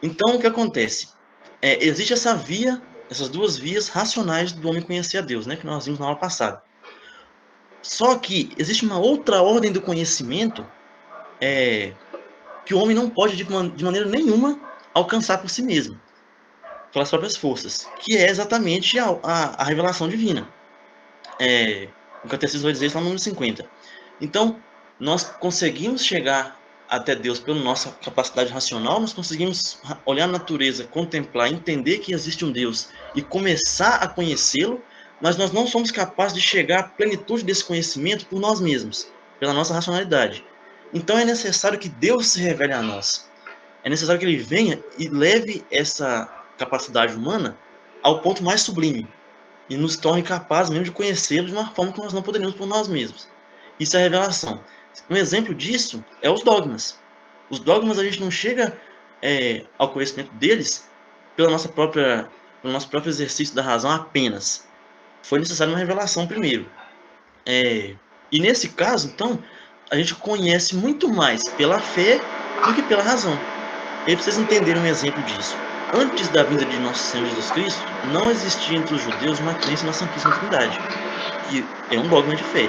Então, o que acontece? Existe essa via, essas duas vias racionais do homem conhecer a Deus, né, que nós vimos na aula passada. Só que existe uma outra ordem do conhecimento que o homem não pode, de maneira nenhuma, alcançar por si mesmo, pelas próprias forças, que é exatamente a revelação divina. O Catecismo vai dizer isso lá no número 50. Então, nós conseguimos chegar até Deus pela nossa capacidade racional, nós conseguimos olhar a natureza, contemplar, entender que existe um Deus e começar a conhecê-lo, mas nós não somos capazes de chegar à plenitude desse conhecimento por nós mesmos, pela nossa racionalidade. Então é necessário que Deus se revele a nós. É necessário que ele venha e leve essa capacidade humana ao ponto mais sublime, e nos torne capazes mesmo de conhecê-lo de uma forma que nós não poderíamos por nós mesmos. Isso é revelação. Um exemplo disso é os dogmas. Os dogmas a gente não chega ao conhecimento deles pelo nosso próprio exercício da razão apenas. Foi necessário uma revelação primeiro. E nesse caso, então, a gente conhece muito mais pela fé do que pela razão. E aí, pra vocês entenderem um exemplo disso. Antes da vinda de nosso Senhor Jesus Cristo, não existia entre os judeus uma crença na Santíssima Trindade, que é um dogma de fé.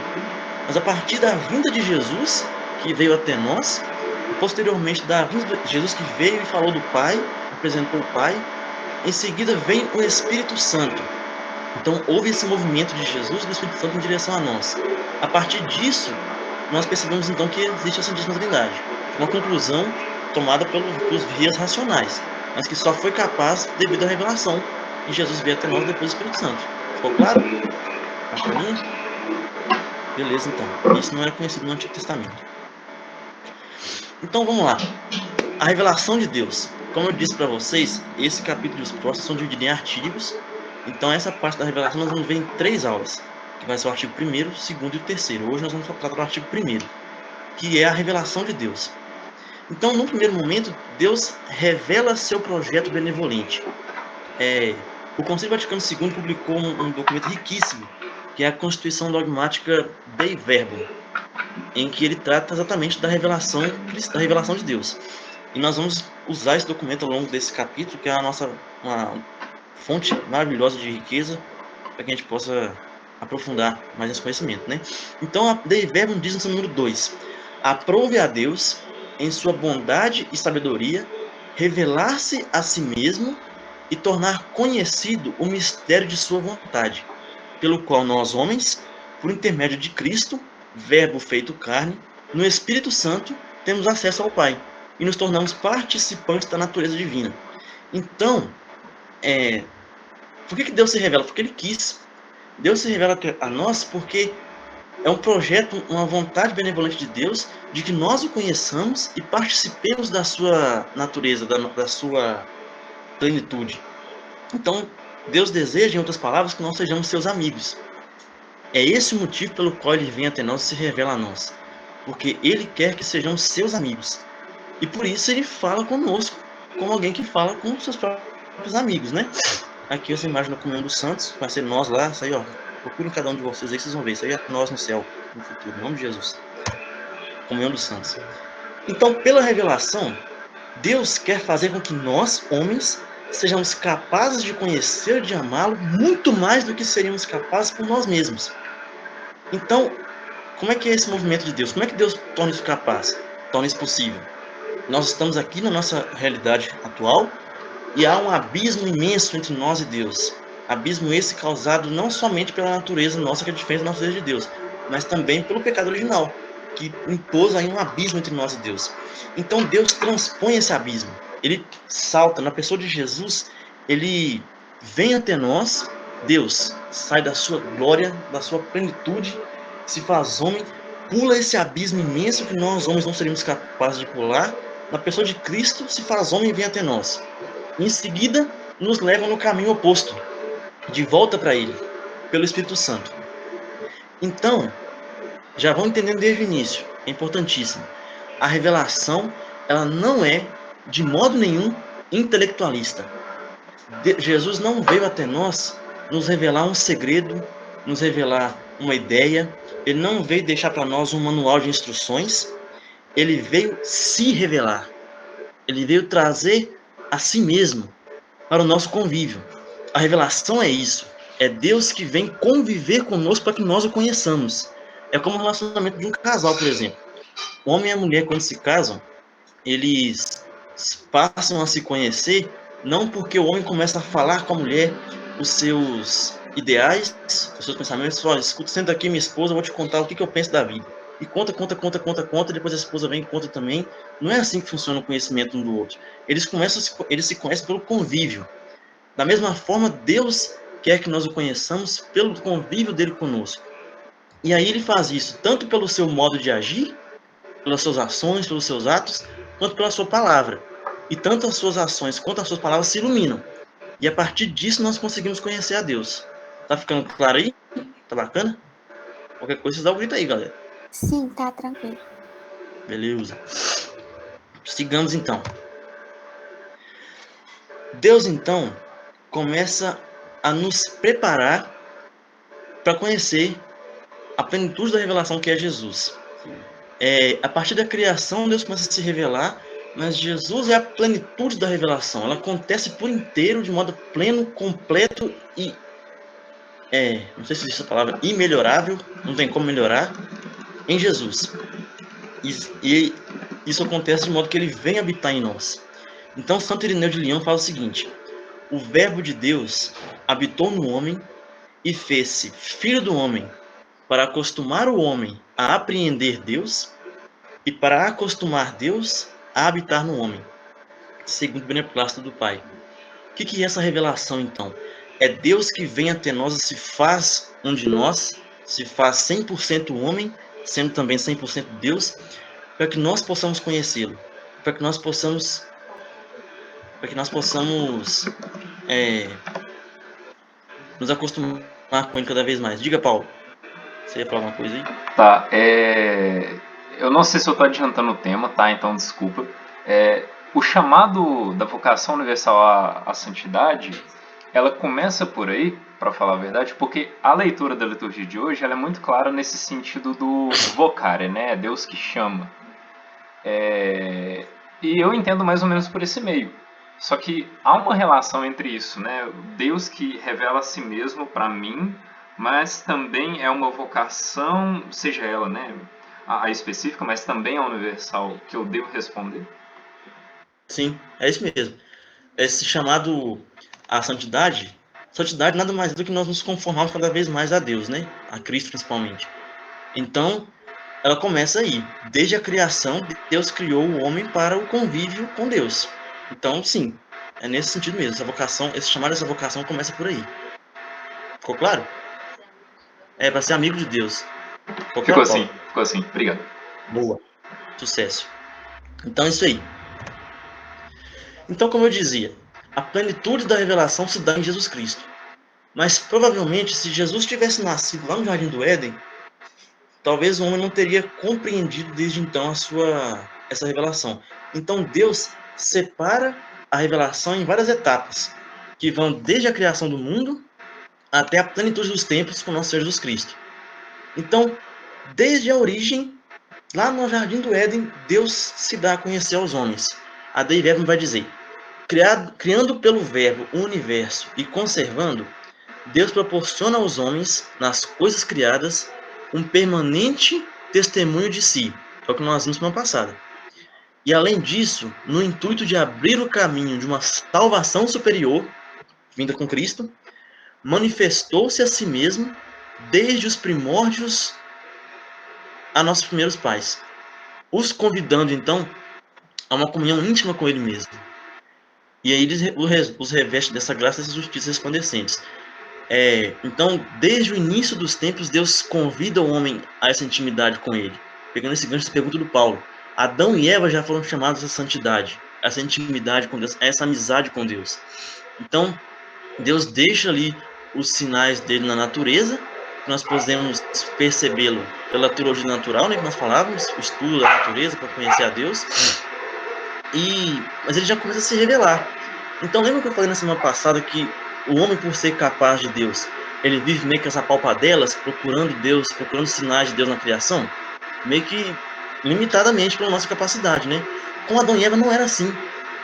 Mas a partir da vinda de Jesus, que veio até nós, e posteriormente da vinda de Jesus que veio e falou do Pai, apresentou o Pai, em seguida vem o Espírito Santo. Então houve esse movimento de Jesus e do Espírito Santo em direção a nós. A partir disso, nós percebemos então que existe a Santíssima Trindade. Uma conclusão tomada pelos vias racionais, mas que só foi capaz devido à revelação. E Jesus veio até nós depois do Espírito Santo. Ficou claro? Bacaninha? Beleza, então. Isso não é conhecido no Antigo Testamento. Então vamos lá. A revelação de Deus. Como eu disse para vocês, esse capítulo e os próximos são divididos em artigos. Então essa parte da revelação nós vamos ver em 3 aulas, que vai ser o artigo 1º, 2º e o 3º. Hoje nós vamos tratar do artigo 1º, que é a revelação de Deus. Então, num primeiro momento, Deus revela seu projeto benevolente. O Concílio Vaticano II publicou um documento riquíssimo, que é a Constituição Dogmática Dei Verbum, em que ele trata exatamente da revelação de Deus. E nós vamos usar esse documento ao longo desse capítulo, que é uma fonte maravilhosa de riqueza, para que a gente possa aprofundar mais esse conhecimento, né? Então, a Dei Verbum diz no seu número 2: aprove a Deus, em sua bondade e sabedoria, revelar-se a si mesmo e tornar conhecido o mistério de sua vontade, pelo qual nós, homens, por intermédio de Cristo, Verbo feito carne, no Espírito Santo, temos acesso ao Pai e nos tornamos participantes da natureza divina. Então, por que Deus se revela? Porque Ele quis. Deus se revela a nós porque é um projeto, uma vontade benevolente de Deus de que nós o conheçamos e participemos da sua natureza, da sua plenitude. Então, Deus deseja, em outras palavras, que nós sejamos seus amigos. É esse o motivo pelo qual ele vem até nós e se revela a nós. Porque ele quer que sejamos seus amigos. E por isso ele fala conosco, como alguém que fala com seus próprios amigos, né? Aqui essa imagem da comunhão dos santos, vai ser nós lá, isso aí, ó. Procurem cada um de vocês aí, vocês vão ver. Isso aí é nós no céu, no futuro, em nome de Jesus. Comunhão dos santos. Então, pela revelação, Deus quer fazer com que nós, homens, sejamos capazes de conhecer e de amá-lo muito mais do que seríamos capazes por nós mesmos. Então, como é que é esse movimento de Deus? Como é que Deus torna isso capaz? Torna isso possível? Nós estamos aqui na nossa realidade atual e há um abismo imenso entre nós e Deus. Abismo esse causado não somente pela natureza nossa, que é diferente da natureza de Deus, mas também pelo pecado original, que impôs aí um abismo entre nós e Deus. Então Deus transpõe esse abismo. Ele salta na pessoa de Jesus, ele vem até nós, Deus sai da sua glória, da sua plenitude, se faz homem, pula esse abismo imenso que nós homens não seríamos capazes de pular. Na pessoa de Cristo, se faz homem e vem até nós. Em seguida, nos leva no caminho oposto, de volta para ele, pelo Espírito Santo. Então, já vão entendendo desde o início, é importantíssimo. A revelação, ela não é, de modo nenhum, intelectualista. Jesus não veio até nós nos revelar um segredo, nos revelar uma ideia. Ele não veio deixar para nós um manual de instruções. Ele veio se revelar. Ele veio trazer a si mesmo para o nosso convívio. A revelação é isso. É Deus que vem conviver conosco para que nós o conheçamos. É como o relacionamento de um casal, por exemplo. O homem e a mulher, quando se casam, eles passam a se conhecer não porque o homem começa a falar com a mulher os seus ideais, os seus pensamentos, olha, escuta, senta aqui, minha esposa, eu vou te contar o que eu penso da vida. E conta, conta, conta, conta, conta, depois a esposa vem e conta também. Não é assim que funciona o conhecimento um do outro. Eles se conhecem pelo convívio. Da mesma forma, Deus quer que nós o conheçamos pelo convívio dele conosco. E aí ele faz isso tanto pelo seu modo de agir, pelas suas ações, pelos seus atos, quanto pela sua palavra. E tanto as suas ações quanto as suas palavras se iluminam. E a partir disso nós conseguimos conhecer a Deus. Tá ficando claro aí? Tá bacana? Qualquer coisa, vocês dá um grito aí, galera. Sim, tá tranquilo. Beleza. Sigamos então. Deus então começa a nos preparar para conhecer a plenitude da revelação que é Jesus. A partir da criação, Deus começa a se revelar, mas Jesus é a plenitude da revelação. Ela acontece por inteiro, de modo pleno, completo e, não sei se existe essa palavra, imelhorável, não tem como melhorar, em Jesus. E isso acontece de modo que ele vem habitar em nós. Então, Santo Irineu de Lyon fala o seguinte: o Verbo de Deus habitou no homem e fez-se filho do homem, para acostumar o homem a apreender Deus e para acostumar Deus a habitar no homem, segundo o beneplácito do Pai. O que é essa revelação, então? É Deus que vem até nós e se faz um de nós, se faz 100% homem, sendo também 100% Deus, para que nós possamos conhecê-lo, para que nós possamos nos acostumar com ele cada vez mais. Diga, Paulo, você ia falar alguma coisa aí? Tá, eu não sei se eu estou adiantando o tema, tá? Então desculpa. O chamado da vocação universal à santidade, ela começa por aí, para falar a verdade, porque a leitura da liturgia de hoje ela é muito clara nesse sentido do vocare, né? É Deus que chama. E eu entendo mais ou menos por esse meio. Só que há uma relação entre isso, né? Deus que revela a si mesmo para mim, mas também é uma vocação, seja ela, né, a específica, mas também a universal, que eu devo responder. Sim, é isso mesmo. Esse chamado à santidade nada mais é do que nós nos conformarmos cada vez mais a Deus, né? A Cristo principalmente. Então, ela começa aí. Desde a criação, Deus criou o homem para o convívio com Deus. Então, sim, é nesse sentido mesmo. Essa vocação, esse chamado dessa vocação começa por aí. Ficou claro? É para ser amigo de Deus. Ficou claro, Paulo? Ficou assim. Obrigado. Boa. Sucesso. Então, é isso aí. Então, como eu dizia, a plenitude da revelação se dá em Jesus Cristo. Mas provavelmente, se Jesus tivesse nascido lá no Jardim do Éden, talvez o homem não teria compreendido desde então essa revelação. Então Deus separa a revelação em várias etapas, que vão desde a criação do mundo até a plenitude dos tempos com nosso Senhor Jesus Cristo. Então, desde a origem, lá no Jardim do Éden, Deus se dá a conhecer aos homens. A Dei Verbum vai dizer: criando pelo Verbo o universo e conservando, Deus proporciona aos homens, nas coisas criadas, um permanente testemunho de si. É o que nós vimos semana passada. E além disso, no intuito de abrir o caminho de uma salvação superior, vinda com Cristo, manifestou-se a si mesmo desde os primórdios a nossos primeiros pais, os convidando então a uma comunhão íntima com Ele mesmo. E aí ele os reveste dessa graça e dessa justiça resplandecentes. Então, desde o início dos tempos, Deus convida o homem a essa intimidade com Ele. Pegando esse gancho, essa pergunta do Paulo. Adão e Eva já foram chamados a essa santidade, a essa intimidade com Deus, a essa amizade com Deus. Então, Deus deixa ali os sinais dele na natureza, que nós podemos percebê-lo pela teologia natural, né, que nós falávamos, o estudo da natureza para conhecer a Deus. Mas ele já começa a se revelar. Então, lembra que eu falei na semana passada que o homem, por ser capaz de Deus, ele vive meio que essa palpadelas, procurando Deus, procurando sinais de Deus na criação? Meio que limitadamente pela nossa capacidade, né? Com Adão e Eva não era assim.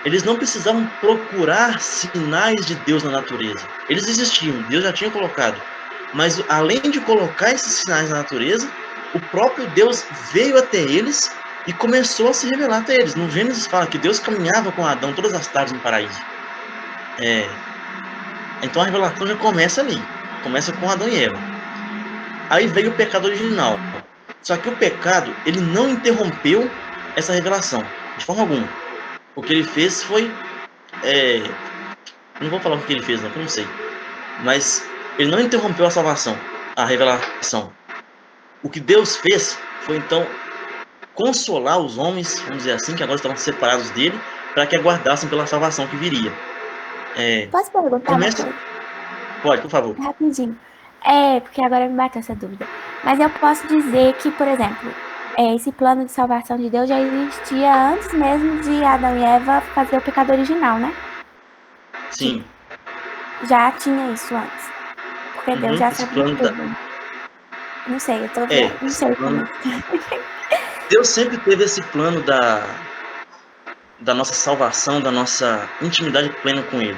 eles não precisavam procurar sinais de Deus na natureza. Eles existiam, Deus já tinha colocado. Mas além de colocar esses sinais na natureza, o próprio Deus veio até eles e começou a se revelar até eles. No Gênesis fala que Deus caminhava com Adão todas as tardes no paraíso. Então a revelação já começa ali. Começa com Adão e Eva. Aí veio o pecado original. Só que o pecado, ele não interrompeu essa revelação, de forma alguma. O que ele fez foi... não vou falar o que ele fez, não, porque eu não sei. Mas ele não interrompeu a salvação, a revelação. O que Deus fez foi, então, consolar os homens, vamos dizer assim, que agora estavam separados dele, para que aguardassem pela salvação que viria. Posso perguntar uma coisa? Pode, por favor. Rapidinho. Porque agora me bateu essa dúvida. Mas eu posso dizer que, por exemplo, esse plano de salvação de Deus já existia antes mesmo de Adão e Eva fazer o pecado original, né? Sim. Já tinha isso antes. Porque Deus já sabia tudo. Não sei, eu tô vendo. Não sei como. Deus sempre teve esse plano da nossa salvação, da nossa intimidade plena com Ele.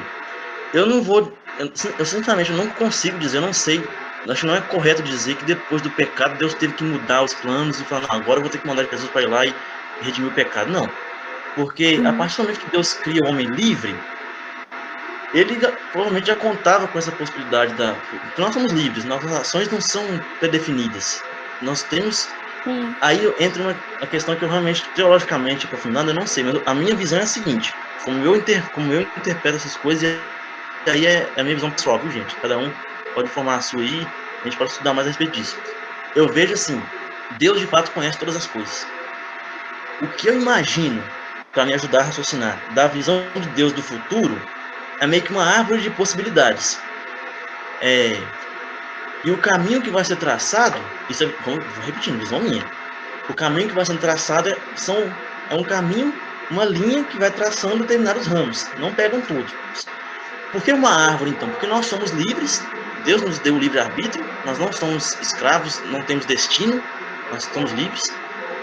Eu sinceramente não consigo dizer, eu não sei, acho que não é correto dizer que depois do pecado Deus teve que mudar os planos e falar, não, agora eu vou ter que mandar Jesus para ir lá e redimir o pecado. Não, porque a partir do momento que Deus cria o homem livre, ele provavelmente já contava com essa possibilidade porque nós somos livres, nossas ações não são predefinidas, nós temos... Aí entra uma questão que eu realmente, teologicamente aprofundando, eu não sei, mas a minha visão é a seguinte, como eu interpreto essas coisas, e aí é a minha visão pessoal, viu, gente? Cada um pode formar a sua aí, a gente pode estudar mais a respeito disso. Eu vejo assim, Deus de fato conhece todas as coisas. O que eu imagino, para me ajudar a raciocinar, da visão de Deus do futuro, é meio que uma árvore de possibilidades. E o caminho que vai ser traçado, vou repetindo, visão minha. O caminho que vai ser traçado é um caminho, uma linha que vai traçando determinados ramos, não pegam todos. Por que uma árvore, então? Porque nós somos livres, Deus nos deu o livre-arbítrio, nós não somos escravos, não temos destino, nós somos livres.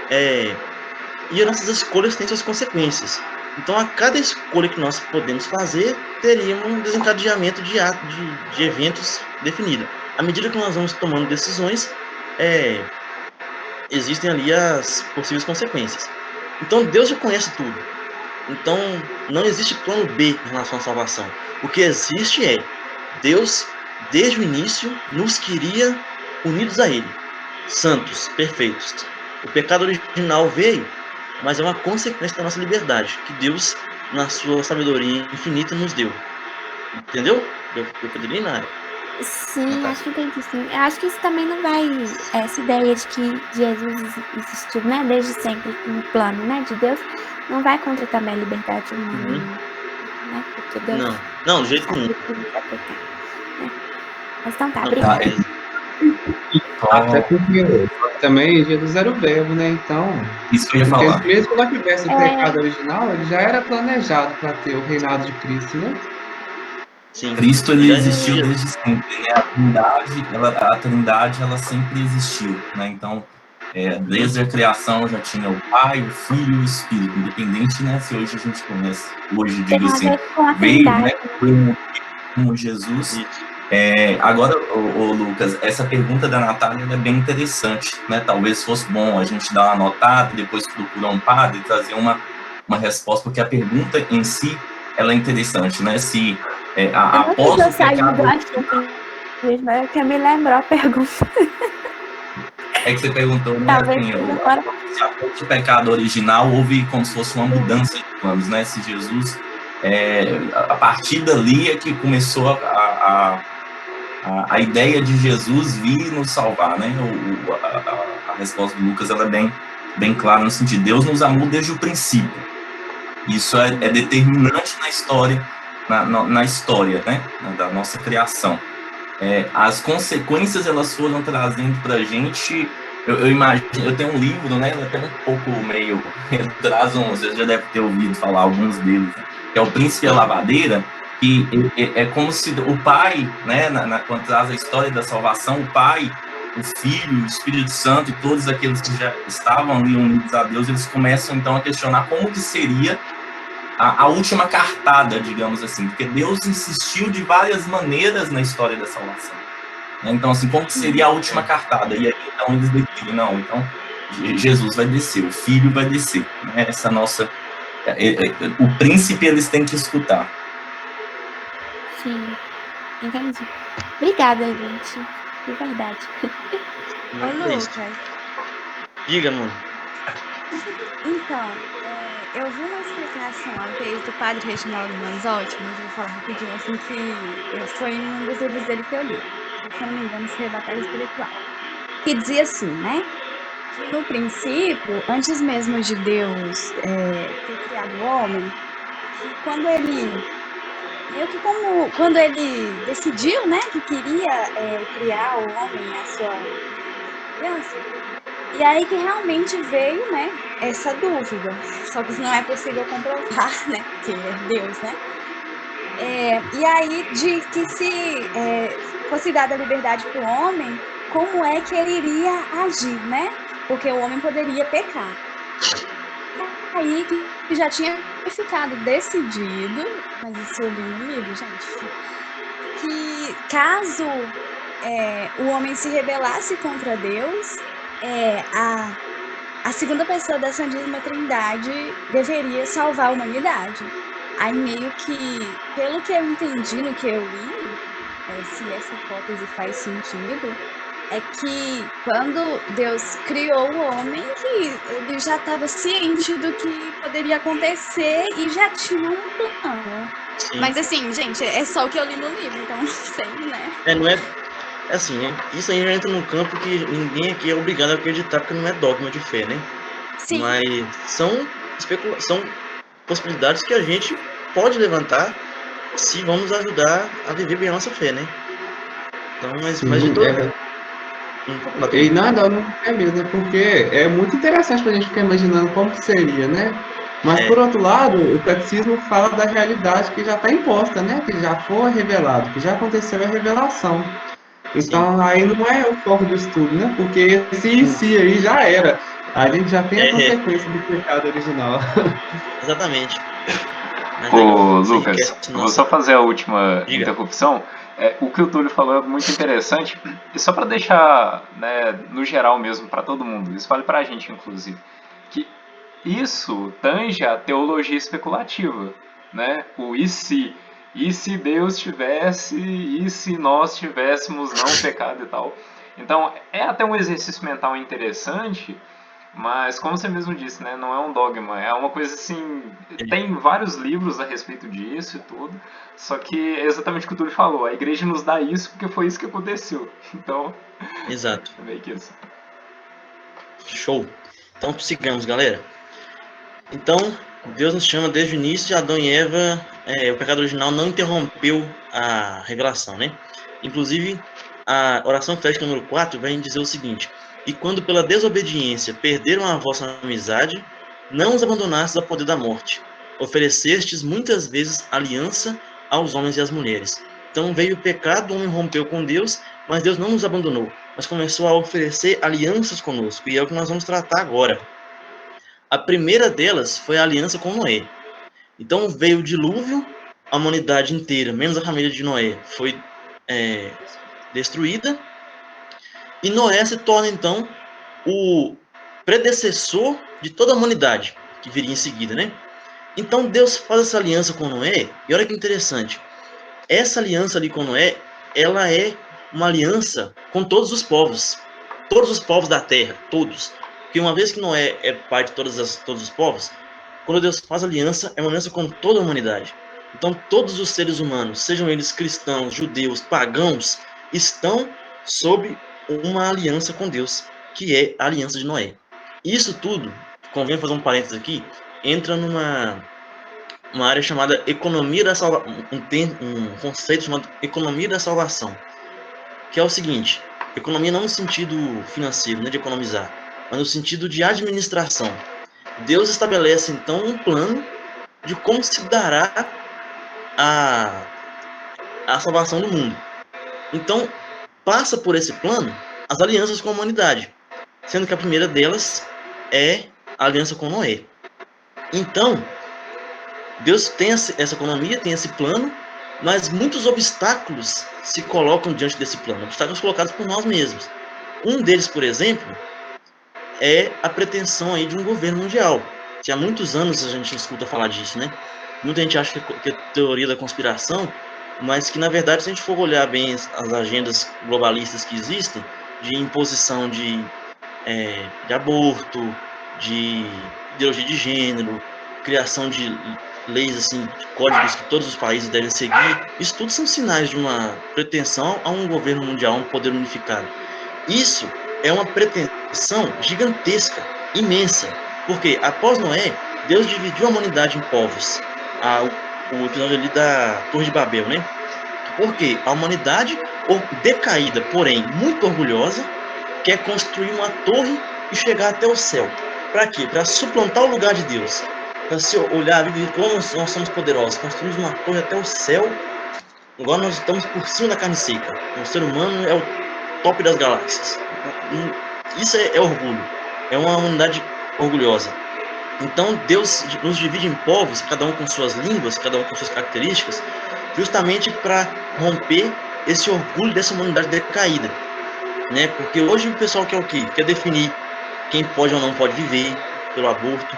E as nossas escolhas têm suas consequências. Então, a cada escolha que nós podemos fazer, teria um desencadeamento de eventos definido. À medida que nós vamos tomando decisões, existem ali as possíveis consequências. Então, Deus já conhece tudo. Então, não existe plano B em relação à salvação. O que existe é Deus, desde o início, nos queria unidos a Ele, santos, perfeitos. O pecado original veio, mas é uma consequência da nossa liberdade, que Deus, na sua sabedoria infinita, nos deu. Entendeu? Eu poderia ir na área. Sim, acho que entendi, sim. Eu acho que isso também não vai... Essa ideia de que Jesus existiu, né, desde sempre no plano, né, de Deus, não vai contra também a liberdade humana, né? Porque Deus... Não, do jeito nenhum. Mas então tá, obrigada. Até porque também Jesus era o verbo, né? Então, isso que eu ia falar. Mesmo que não tivesse o pecado original, ele já era planejado para ter o reinado de Cristo, né? Sim. Cristo, ele existiu desde sempre, né? A Trindade, ela sempre existiu, né? Então, desde a criação já tinha o Pai, o Filho e o Espírito, independente, né? Se hoje a gente conhece, hoje digo assim, veio, né? Como Jesus. Agora, Lucas, essa pergunta da Natália é bem interessante, né? Talvez fosse bom a gente dar uma anotada e depois procurar um padre e trazer uma resposta, porque a pergunta em si, ela é interessante, né? Se após o pecado... Eu quero me lembrar a pergunta. É que você perguntou, né? Assim, se após o pecado original houve como se fosse uma mudança de planos, né? Se Jesus, a partir dali é que começou a ideia de Jesus vir nos salvar, né? A resposta do Lucas, ela é bem clara no sentido de Deus nos amou desde o princípio. Isso é determinante na história, na história, né? Da nossa criação. As consequências, elas foram trazendo pra gente, eu imagino, eu tenho um livro, né? Ele é até um pouco meio, ele traz você já deve ter ouvido falar alguns deles, né? Que é o Príncipe e a Lavadeira, que é como se o Pai, né? Quando traz a história da salvação, o Pai, o Filho, o Espírito Santo e todos aqueles que já estavam ali unidos a Deus, eles começam então a questionar como que seria a última cartada, digamos assim, porque Deus insistiu de várias maneiras na história da salvação. Né? Então, assim, como que seria a última cartada? E aí, então, eles decidem, não, então, Jesus vai descer, o Filho vai descer. Né? Essa nossa... o príncipe eles têm que escutar. Sim, entendi. Obrigada, gente. De verdade. Não é isso. Lucas, Diga, mano. então, eu vi uma explicação uma vez do padre Reginaldo Manzotti, mas eu vou falar rapidinho, assim, que foi em um dos livros dele que eu li. Se eu não me engano, foi Batalha Espiritual. Que dizia assim, né? Que no princípio, antes mesmo de Deus ter criado o homem, que quando ele... meio que como quando ele decidiu, né, que queria criar o homem, a sua criança, e aí que realmente veio, né, essa dúvida. Só que isso não é possível comprovar, né, porque é Deus, né? E aí de que se fosse dada a liberdade para o homem, como é que ele iria agir, né? Porque o homem poderia pecar. E aí que já tinha ficado decidido, mas isso eu li no livro, gente, que caso o homem se rebelasse contra Deus, a segunda pessoa da Santíssima Trindade deveria salvar a humanidade. Aí meio que, pelo que eu entendi no que eu li, se essa hipótese faz sentido, é que quando Deus criou o homem, que ele já estava ciente do que poderia acontecer e já tinha um plano. Sim. Mas assim, gente, é só o que eu li no livro, então não sei, né? Não é assim, isso aí já entra num campo que ninguém aqui é obrigado a acreditar, porque não é dogma de fé, né? Sim. Mas são possibilidades que a gente pode levantar se vamos ajudar a viver bem a nossa fé, né? Então, mas de todo... E nada, não é mesmo, né? Porque é muito interessante pra gente ficar imaginando como seria, né? Mas, por outro lado, o catecismo fala da realidade que já está imposta, né? Que já foi revelado, que já aconteceu a revelação. Então, aí não é o foco do estudo, né? Porque se aí já era. A gente já tem a consequência do pecado original. Exatamente. Ô, Lucas, vou só fazer a última interrupção. O que o Túlio falou é muito interessante, e só para deixar, né, no geral mesmo, para todo mundo, isso vale para a gente, inclusive, que isso tange a teologia especulativa, né? O e se Deus tivesse, e se nós tivéssemos não pecado e tal. Então, é até um exercício mental interessante, mas como você mesmo disse, né, não é um dogma, é uma coisa assim, tem vários livros a respeito disso e tudo, só que é exatamente o que o Túlio falou, a igreja nos dá isso porque foi isso que aconteceu, então... Exato. É meio que isso. Show. Então, sigamos, galera. Então, Deus nos chama desde o início, Adão e Eva, o pecado original não interrompeu a revelação, né? Inclusive, a oração crética número 4 vai dizer o seguinte: e quando pela desobediência perderam a vossa amizade, não os abandonastes ao poder da morte, oferecestes muitas vezes aliança aos homens e às mulheres. Então veio o pecado, o homem rompeu com Deus, mas Deus não nos abandonou, mas começou a oferecer alianças conosco, e é o que nós vamos tratar agora. A primeira delas foi a aliança com Noé. Então veio o dilúvio, a humanidade inteira, menos a família de Noé, foi destruída, e Noé se torna então o predecessor de toda a humanidade que viria em seguida, né? Então Deus faz essa aliança com Noé, e olha que interessante, essa aliança ali com Noé, ela é uma aliança com todos os povos da terra, todos. Porque uma vez que Noé é pai de todos os povos, quando Deus faz aliança, é uma aliança com toda a humanidade. Então todos os seres humanos, sejam eles cristãos, judeus, pagãos, estão sob uma aliança com Deus, que é a aliança de Noé. Isso tudo, convém fazer um parênteses aqui, entra numa área chamada economia da salvação, um conceito chamado economia da salvação, que é o seguinte: economia não no sentido financeiro, né, de economizar, mas no sentido de administração. Deus estabelece então um plano de como se dará a salvação do mundo. Então passa por esse plano as alianças com a humanidade, sendo que a primeira delas é a aliança com Noé. Então, Deus tem essa economia, tem esse plano, mas muitos obstáculos se colocam diante desse plano, obstáculos colocados por nós mesmos. Um deles, por exemplo, é a pretensão aí de um governo mundial, que há muitos anos a gente escuta falar disso, né? Muita gente acha que é teoria da conspiração, mas que, na verdade, se a gente for olhar bem as agendas globalistas que existem, de imposição de aborto, de ideologia de gênero, criação de leis, assim, de códigos que todos os países devem seguir, isso tudo são sinais de uma pretensão a um governo mundial, um poder unificado. Isso é uma pretensão gigantesca, imensa, porque após Noé, Deus dividiu a humanidade em povos. O episódio ali da Torre de Babel, né? Porque a humanidade, decaída, porém muito orgulhosa, quer construir uma torre e chegar até o céu. Para quê? Para suplantar o lugar de Deus. Para se olhar e ver como nós somos poderosos. Construímos uma torre até o céu. Agora nós estamos por cima da carne seca. O ser humano é o top das galáxias. Isso é orgulho. É uma humanidade orgulhosa. Então Deus nos divide em povos, cada um com suas línguas, cada um com suas características, justamente para romper esse orgulho dessa humanidade decaída. Né? Porque hoje o pessoal quer o quê? Quer definir quem pode ou não pode viver pelo aborto,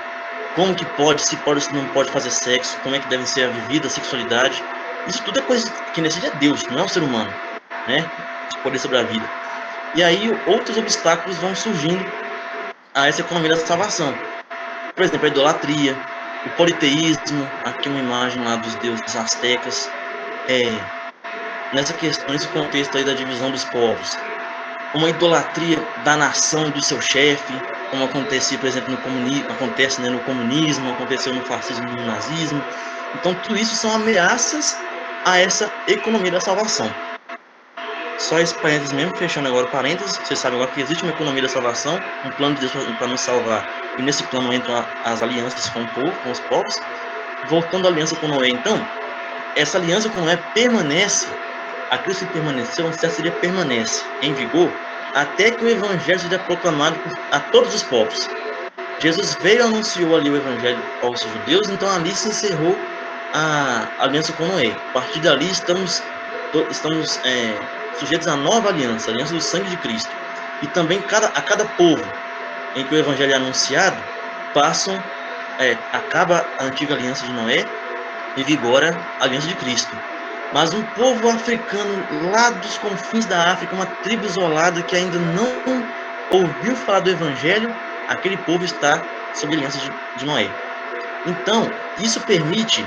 como que pode, se pode ou se não pode fazer sexo, como é que deve ser a vivida a sexualidade. Isso tudo é coisa que decide é Deus, não é o ser humano, né? De poder sobre a vida. E aí outros obstáculos vão surgindo a essa economia da salvação. Por exemplo, a idolatria, o politeísmo, aqui uma imagem lá dos deuses astecas, nesse contexto aí da divisão dos povos. Uma idolatria da nação, do seu chefe, como acontecia, por exemplo, no comunismo, no comunismo, aconteceu no fascismo, no nazismo. Então, tudo isso são ameaças a essa economia da salvação. Só esse parênteses mesmo, fechando agora o parênteses, vocês sabem agora que existe uma economia da salvação, um plano de Deus para nos salvar, e nesse plano entram as alianças com o povo, com os povos. Voltando à aliança com Noé, então, essa aliança com Noé permanece, aquilo que permaneceu, permanece em vigor, até que o evangelho seja proclamado a todos os povos. Jesus veio e anunciou ali o evangelho aos judeus, então ali se encerrou a aliança com Noé. A partir dali estamos sujeitos à nova aliança, a aliança do sangue de Cristo. E também a cada povo em que o evangelho é anunciado, acaba a antiga aliança de Noé e vigora a aliança de Cristo. Mas um povo africano lá dos confins da África, uma tribo isolada que ainda não ouviu falar do evangelho, aquele povo está sob a aliança de Noé. Então, isso permite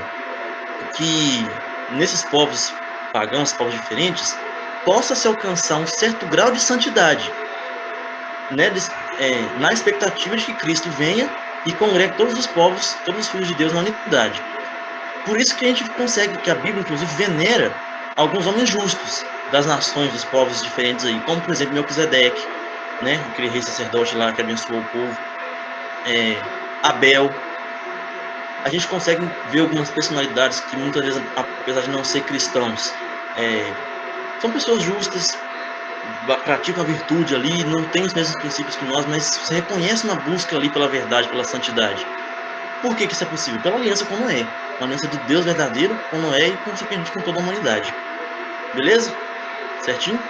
que nesses povos pagãos, povos diferentes, possa se alcançar um certo grau de santidade, né? Na expectativa de que Cristo venha e congregue todos os povos, todos os filhos de Deus na unidade. Por isso que a gente consegue, que a Bíblia, inclusive, venera alguns homens justos das nações, dos povos diferentes aí, como, por exemplo, Melquisedeque, né? Aquele rei sacerdote lá que abençoou o povo, Abel. A gente consegue ver algumas personalidades que muitas vezes, apesar de não ser cristãos, são pessoas justas, praticam a virtude ali, não têm os mesmos princípios que nós, mas se reconhecem na busca ali pela verdade, pela santidade. Por que isso é possível? Pela aliança com Noé. Uma aliança do Deus verdadeiro com Noé e, consequentemente, com toda a humanidade. Beleza? Certinho?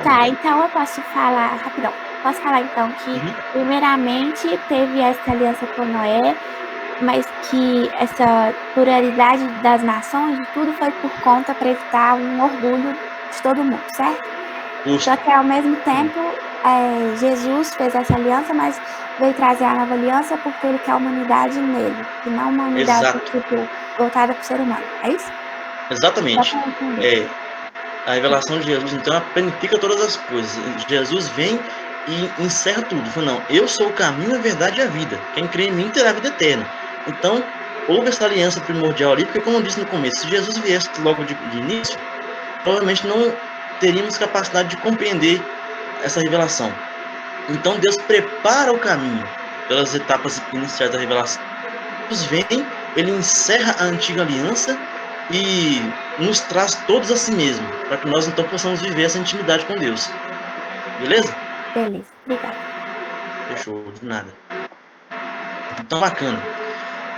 Tá, então eu posso falar, rapidão. Posso falar então que, primeiramente, teve essa aliança com Noé, mas que essa pluralidade das nações e tudo foi por conta para evitar um orgulho de todo mundo, certo? Só que ao mesmo tempo, Jesus fez essa aliança, mas veio trazer a nova aliança porque ele quer a humanidade nele, e não uma unidade voltada para o ser humano. É isso? Exatamente. A revelação de Jesus, então, planifica todas as coisas. Jesus vem e encerra tudo. Fala, não, eu sou o caminho, a verdade e a vida. Quem crê em mim terá vida eterna. Então, houve essa aliança primordial ali, porque, como eu disse no começo, se Jesus viesse logo de início, provavelmente não teríamos capacidade de compreender essa revelação. Então, Deus prepara o caminho pelas etapas iniciais da revelação. Deus vem, ele encerra a antiga aliança e nos traz todos a si mesmo, para que nós, então, possamos viver essa intimidade com Deus. Beleza? Beleza, obrigada. Fechou, de nada. Então, bacana.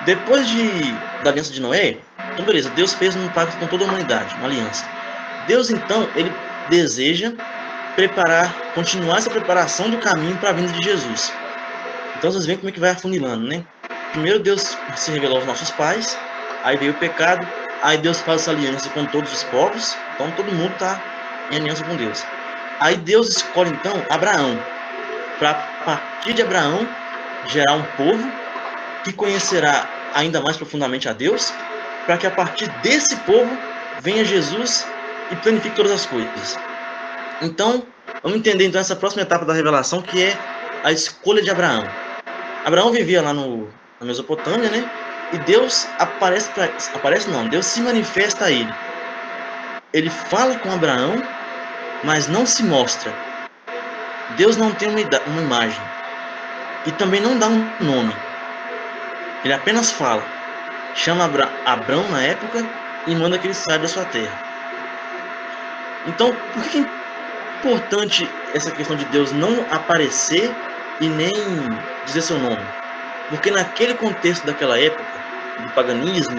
Depois da aliança de Noé, então beleza, Deus fez um pacto com toda a humanidade, uma aliança. Deus, então, ele deseja continuar essa preparação do caminho para a vinda de Jesus. Então vocês veem como é que vai afunilando, né? Primeiro Deus se revelou aos nossos pais, aí veio o pecado, aí Deus faz essa aliança com todos os povos, então todo mundo está em aliança com Deus. Aí Deus escolhe então Abraão, para a partir de Abraão gerar um povo que conhecerá ainda mais profundamente a Deus, para que a partir desse povo venha Jesus e planifique todas as coisas. Então, vamos entender então essa próxima etapa da revelação, que é a escolha de Abraão. Abraão vivia lá na Mesopotâmia, né? E Deus Deus se manifesta a ele. Ele fala com Abraão, mas não se mostra. Deus não tem uma imagem. E também não dá um nome. Ele apenas fala. Chama Abrão na época e manda que ele saia da sua terra. Então, por que é importante essa questão de Deus não aparecer e nem dizer seu nome? Porque naquele contexto daquela época, do paganismo,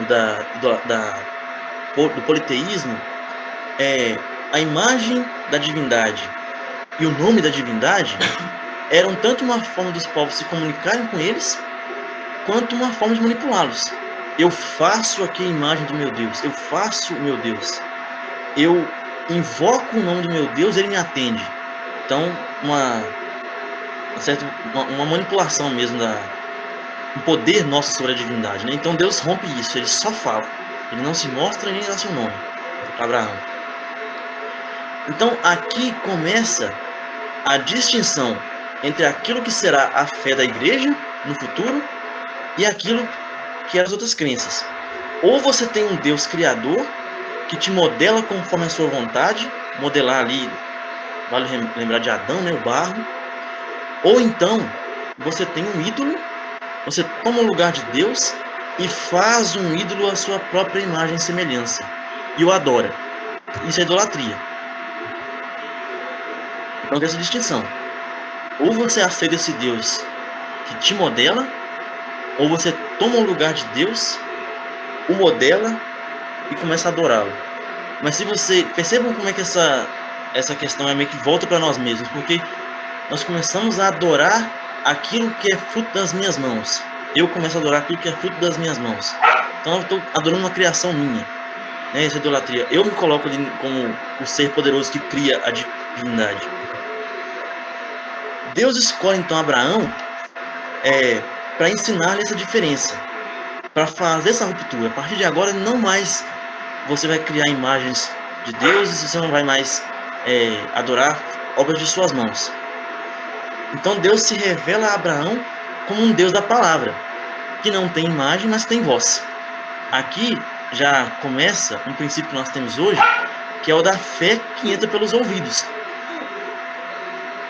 do politeísmo, a imagem da divindade e o nome da divindade eram tanto uma forma dos povos se comunicarem com eles, quanto uma forma de manipulá-los. Eu faço aqui a imagem do meu Deus, eu faço o meu Deus, eu invoco o nome do meu Deus, ele me atende. Então, uma manipulação mesmo um poder nosso sobre a divindade, né? Então Deus rompe isso, ele só fala, ele não se mostra nem dá seu nome para Abraão. Então aqui começa a distinção entre aquilo que será a fé da igreja no futuro e aquilo que é as outras crenças. Ou você tem um Deus criador que te modela conforme a sua vontade, modelar ali, vale lembrar de Adão, né, o barro. Ou então você tem um ídolo, você toma o lugar de Deus e faz um ídolo à sua própria imagem e semelhança e o adora. Isso é idolatria. Então tem essa distinção. Ou você aceita esse Deus que te modela, ou você toma o lugar de Deus, o modela e começa a adorá-lo. Mas se você... Percebam como é que essa questão é meio que volta para nós mesmos, porque nós começamos a adorar aquilo que é fruto das minhas mãos. Eu começo a adorar aquilo que é fruto das minhas mãos. Então eu estou adorando uma criação minha. Né? Essa é idolatria. Eu me coloco ali como o ser poderoso que cria a divindade. Deus escolhe então Abraão para ensinar-lhe essa diferença, para fazer essa ruptura. A partir de agora, não mais você vai criar imagens de Deus e você não vai mais adorar obras de suas mãos. Então Deus se revela a Abraão como um Deus da palavra, que não tem imagem, mas tem voz. Aqui já começa um princípio que nós temos hoje, que é o da fé que entra pelos ouvidos.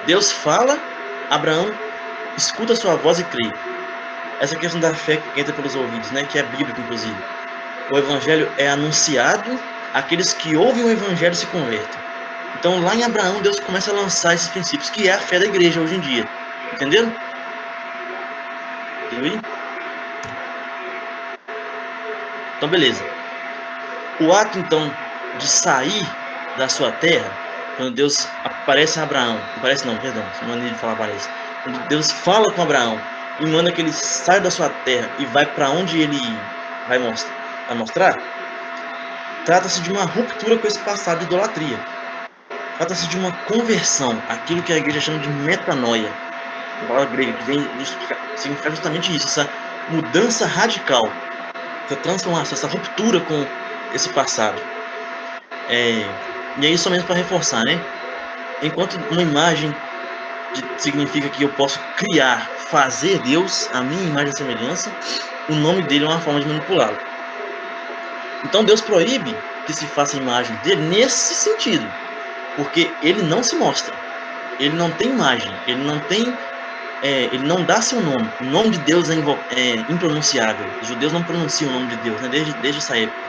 Deus fala, Abraão escuta a sua voz e crê. Essa questão da fé que entra pelos ouvidos, né, que é bíblico, inclusive. O evangelho é anunciado, aqueles que ouvem o evangelho se convertem. Então, lá em Abraão, Deus começa a lançar esses princípios, que é a fé da igreja hoje em dia. Entenderam? Entendeu aí? Então, beleza. O ato, então, de sair da sua terra, quando Deus aparece a Abraão, aparece não, perdão, não é de falar aparece. Quando Deus fala com Abraão e manda que ele saia da sua terra e vai para onde ele vai mostrar, trata-se de uma ruptura com esse passado de idolatria. Trata-se de uma conversão, aquilo que a igreja chama de metanoia. A palavra grega que vem significa justamente isso, essa mudança radical, essa transformação, essa ruptura com esse passado. E aí só mesmo para reforçar, né? Enquanto uma imagem significa que eu posso criar, fazer Deus a minha imagem e semelhança, o nome dele é uma forma de manipulá-lo. Então Deus proíbe que se faça a imagem dele nesse sentido, porque ele não se mostra, ele não tem imagem, ele não dá seu nome. O nome de Deus é impronunciável. Os judeus não pronunciam o nome de Deus, né? desde essa época.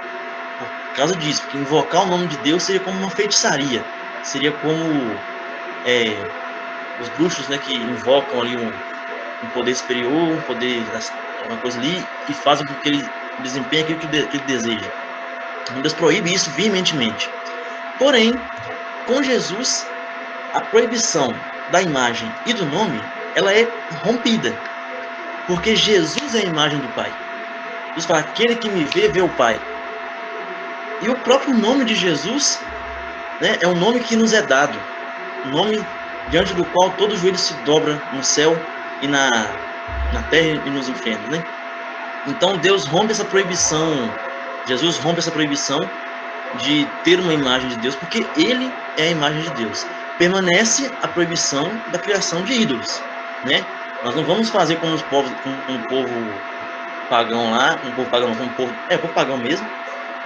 Por causa disso, porque invocar o nome de Deus seria como uma feitiçaria, seria como os bruxos, né, que invocam ali um poder superior, um poder uma coisa ali e fazem com que ele desempenhe aquilo que ele deseja. Então Deus proíbe isso veementemente. Porém, com Jesus, a proibição da imagem e do nome, ela é rompida. Porque Jesus é a imagem do Pai. Deus fala, aquele que me vê, vê o Pai. E o próprio nome de Jesus, né, é um nome que nos é dado. Um nome diante do qual todo joelho se dobra no céu e na terra e nos infernos, né? Então Deus rompe essa proibição, Jesus rompe essa proibição de ter uma imagem de Deus, porque ele é a imagem de Deus. Permanece a proibição da criação de ídolos, né? Nós não vamos fazer como os povos, como o povo pagão lá, como o povo pagão mesmo,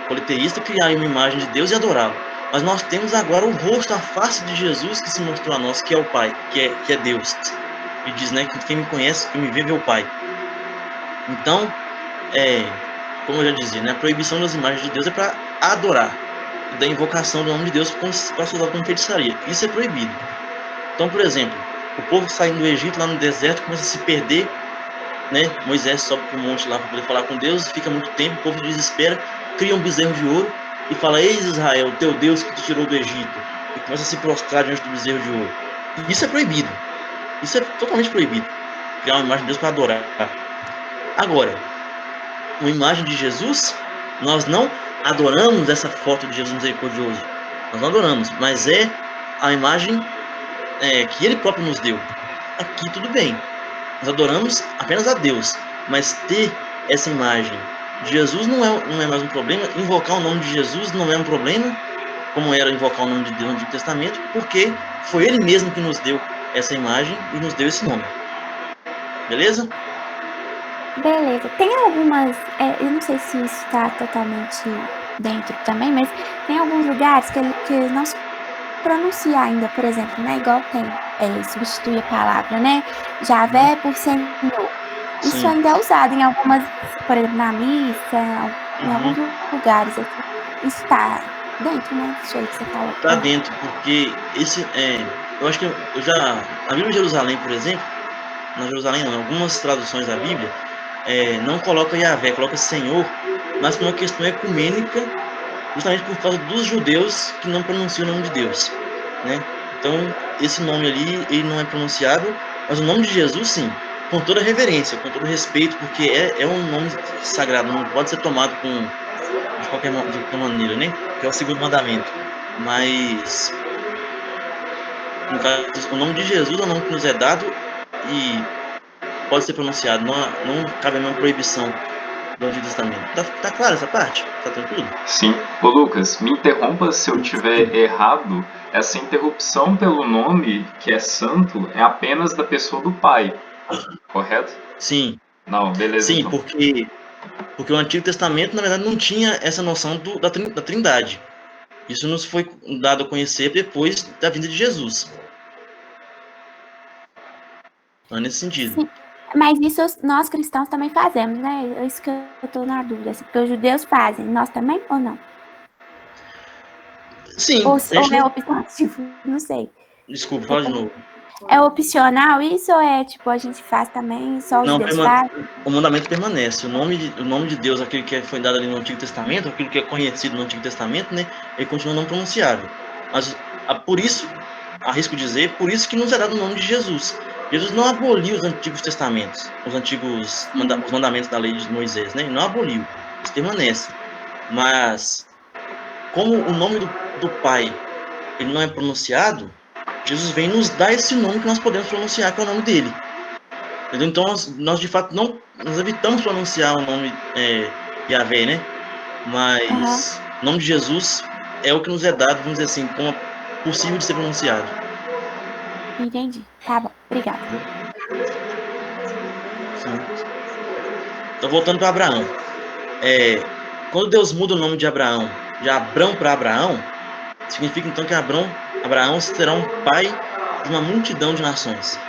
politeísta, criar uma imagem de Deus e adorá-lo. Mas nós temos agora o rosto, a face de Jesus que se mostrou a nós, que é o Pai, que é Deus. E diz, né, que quem me conhece, quem me vê, vê o Pai. Então, como eu já dizia, né, a proibição das imagens de Deus é para adorar, e da invocação do nome de Deus para ser usado como feitiçaria. Isso é proibido. Então, por exemplo, o povo saindo do Egito, lá no deserto, começa a se perder, né? Moisés sobe para o monte lá para poder falar com Deus, fica muito tempo, o povo desespera, cria um bezerro de ouro e fala, eis Israel, teu Deus que te tirou do Egito, e começa a se prostrar diante do bezerro de ouro. E isso é proibido. Isso é totalmente proibido. Criar uma imagem de Deus para adorar. Agora, uma imagem de Jesus, nós não adoramos essa foto de Jesus misericordioso. Nós não adoramos, mas é a imagem que ele próprio nos deu. Aqui tudo bem. Nós adoramos apenas a Deus, mas ter essa imagem de Jesus não é mais um problema. Invocar o nome de Jesus não é um problema, como era invocar o nome de Deus no Antigo Testamento, porque foi ele mesmo que nos deu essa imagem e nos deu esse nome. Beleza? Beleza. Tem algumas, eu não sei se isso está totalmente dentro também, mas tem alguns lugares que não se pronuncia ainda, por exemplo, né? Igual tem, substitui a palavra, né? Javé por Senhor. Isso Sim. ainda é usado em algumas, por exemplo, na missa, em alguns lugares. Assim. Isso está dentro, né? Isso aí que você falou. Está dentro, porque eu acho que a Bíblia de Jerusalém, por exemplo, na Jerusalém não, em algumas traduções da Bíblia, não coloca Yahvé, coloca Senhor, mas por uma questão ecumênica, justamente por causa dos judeus que não pronunciam o nome de Deus, né? Então, esse nome ali, ele não é pronunciável, mas o nome de Jesus, sim, com toda reverência, com todo respeito, porque é um nome sagrado, não pode ser tomado de qualquer maneira, né? Que é o segundo mandamento. Mas, no caso, o nome de Jesus é o nome que nos é dado e pode ser pronunciado, não cabe a mesma proibição do Antigo Testamento. Tá claro essa parte? Tá tranquilo? Sim. Ô Lucas, me interrompa se eu tiver errado. Essa interrupção pelo nome, que é santo, é apenas da pessoa do Pai, correto? Sim. Não, beleza. Sim, então. porque o Antigo Testamento, na verdade, não tinha essa noção da Trindade. Isso nos foi dado a conhecer depois da vinda de Jesus. Então, é nesse sentido. Sim. Mas isso nós cristãos também fazemos, né? É isso que eu estou na dúvida. Assim, porque os judeus fazem, nós também ou não? Sim. Ou é opcional? Não sei. Desculpa, fala de novo. É opcional isso ou é tipo a gente faz também, só os judeus fazem? O mandamento permanece. O nome de Deus, aquele que foi dado ali no Antigo Testamento, aquilo que é conhecido no Antigo Testamento, né? Ele continua não pronunciável. Mas por isso, arrisco dizer, por isso que nos é dado o nome de Jesus. Jesus não aboliu os Antigos Testamentos, os mandamentos da lei de Moisés, né? Ele não aboliu, eles permanecem. Mas, como o nome do Pai ele não é pronunciado, Jesus vem nos dar esse nome que nós podemos pronunciar, que é o nome dele. Entendeu? Então, nós de fato nós evitamos pronunciar o nome Yahvé, né? Mas o nome de Jesus é o que nos é dado, vamos dizer assim, como possível de ser pronunciado. Entendi. Tá bom, obrigada. Então, voltando para Abraão. Quando Deus muda o nome de Abraão, de Abrão para Abraão, significa então que Abraão será um pai de uma multidão de nações.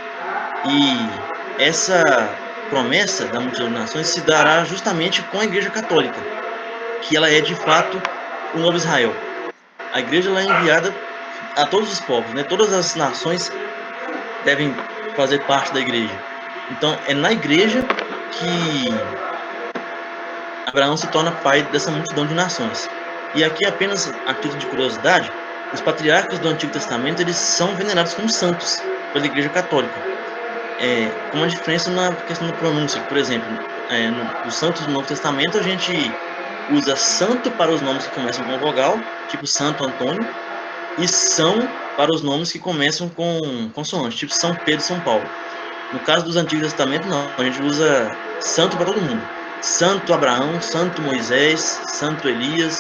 E essa promessa da multidão de nações se dará justamente com a Igreja Católica, que ela é de fato o novo Israel. A Igreja ela é enviada a todos os povos, né? Todas as nações devem fazer parte da Igreja. Então, é na Igreja que Abraão se torna pai dessa multidão de nações. E aqui, apenas a título de curiosidade, os patriarcas do Antigo Testamento eles são venerados como santos pela Igreja Católica. Com uma diferença na questão da pronúncia. Por exemplo, nos santos do Novo Testamento a gente usa santo para os nomes que começam com vogal, tipo Santo Antônio, e São para os nomes que começam com consoante, tipo São Pedro e São Paulo. No caso dos Antigos Testamentos, não. A gente usa santo para todo mundo. Santo Abraão, Santo Moisés, Santo Elias,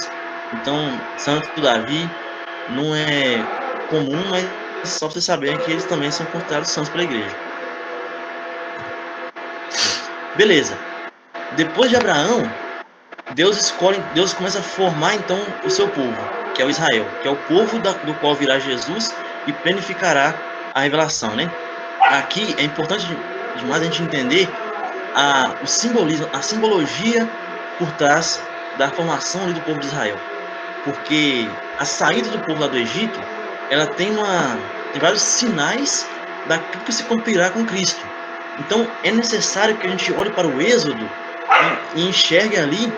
então Santo Davi. Não é comum, mas só para vocês saberem que eles também são considerados santos pela igreja. Beleza. Depois de Abraão, Deus começa a formar então o seu povo, que é o Israel, que é o povo do qual virá Jesus e planificará a revelação, né? Aqui é importante demais a gente entender o simbolismo, a simbologia por trás da formação ali do povo de Israel, porque a saída do povo lá do Egito, ela tem vários sinais daquilo que se cumprirá com Cristo. Então é necessário que a gente olhe para o Êxodo e enxergue ali